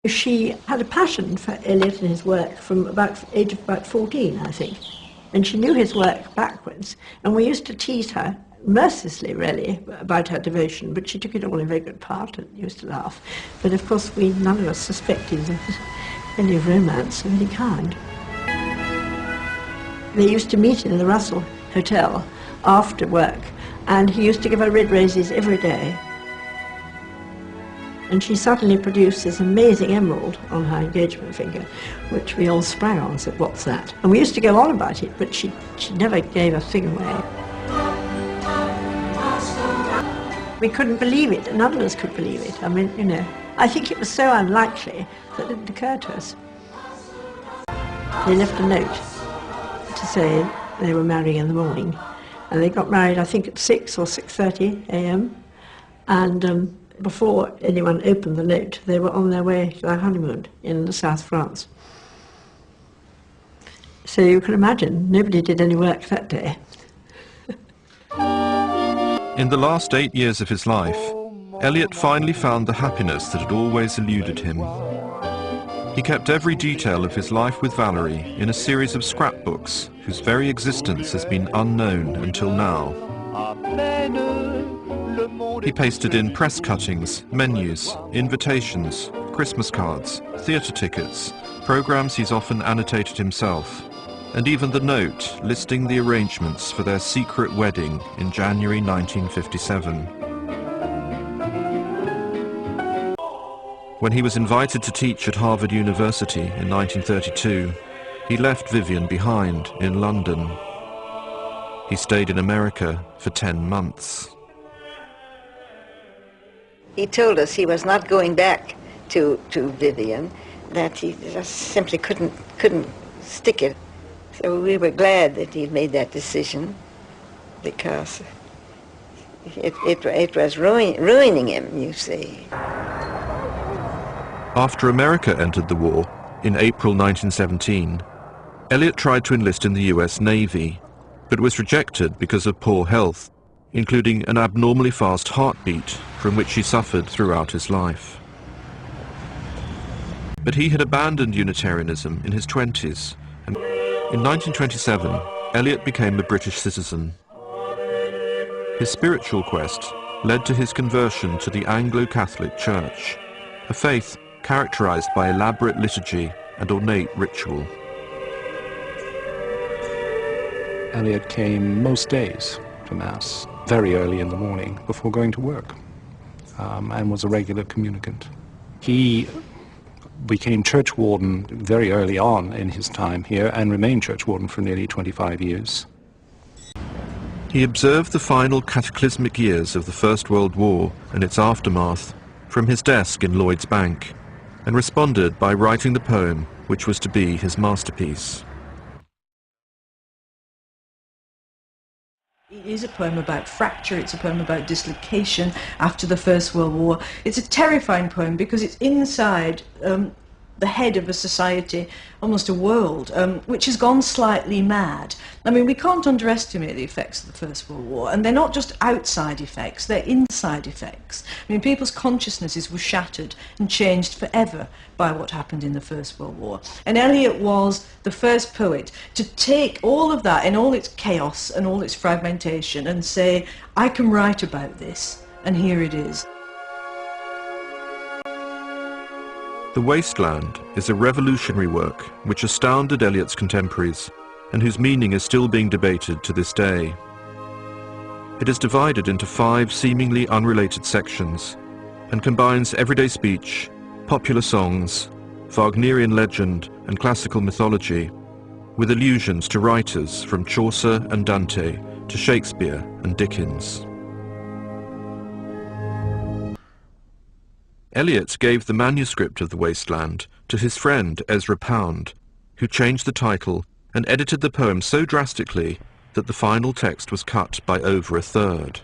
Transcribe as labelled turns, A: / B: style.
A: She had a passion for Eliot and his work from about age of about 14, I think. And she knew his work backwards. And we used to tease her, mercilessly really, about her devotion, but she took it all in very good part and used to laugh. But of course none of us suspected any romance of any kind. They used to meet in the Russell Hotel after work, and he used to give her red roses every day. And she suddenly produced this amazing emerald on her engagement finger, which we all sprang on and said, "What's that?" And we used to go on about it, but she never gave a thing away. We couldn't believe it, and none of us could believe it. I mean, you know, I think it was so unlikely that it didn't occur to us. They left a note to say they were marrying in the morning, and they got married, I think, at 6 or 6:30 a.m. And before anyone opened the note, they were on their way to their honeymoon in the South France. So you can imagine, nobody did any work that day.
B: In the last 8 years of his life, Eliot finally found the happiness that had always eluded him. He kept every detail of his life with Valerie in a series of scrapbooks whose very existence has been unknown until now. He pasted in press cuttings, menus, invitations, Christmas cards, theatre tickets, programmes he's often annotated himself, and even the note listing the arrangements for their secret wedding in January 1957. When he was invited to teach at Harvard University in 1932, he left Vivian behind in London. He stayed in America for 10 months.
C: He told us he was not going back to Vivian, that he just simply couldn't stick it. So we were glad that he made that decision, because it was ruining him, you see.
B: After America entered the war in April 1917, Eliot tried to enlist in the US Navy, but was rejected because of poor health, including an abnormally fast heartbeat from which he suffered throughout his life. But he had abandoned Unitarianism in his 20s, and in 1927, Eliot became a British citizen. His spiritual quest led to his conversion to the Anglo-Catholic Church, a faith characterized by elaborate liturgy and ornate ritual.
D: Eliot came most days to Mass, very early in the morning before going to work, and was a regular communicant. He became church warden very early on in his time here and remained church warden for nearly 25 years.
B: He observed the final cataclysmic years of the First World War and its aftermath from his desk in Lloyd's Bank, and responded by writing the poem which was to be his masterpiece.
E: It is a poem about fracture, it's a poem about dislocation after the First World War. It's a terrifying poem because it's inside the head of a society, almost a world, which has gone slightly mad. I mean, we can't underestimate the effects of the First World War, and they're not just outside effects, they're inside effects. I mean, people's consciousnesses were shattered and changed forever by what happened in the First World War. And Eliot was the first poet to take all of that in all its chaos and all its fragmentation and say, I can write about this, and here it is.
B: The Wasteland is a revolutionary work which astounded Eliot's contemporaries and whose meaning is still being debated to this day. It is divided into 5 seemingly unrelated sections and combines everyday speech, popular songs, Wagnerian legend and classical mythology with allusions to writers from Chaucer and Dante to Shakespeare and Dickens. Eliot gave the manuscript of The Wasteland to his friend Ezra Pound, who changed the title and edited the poem so drastically that the final text was cut by over a third.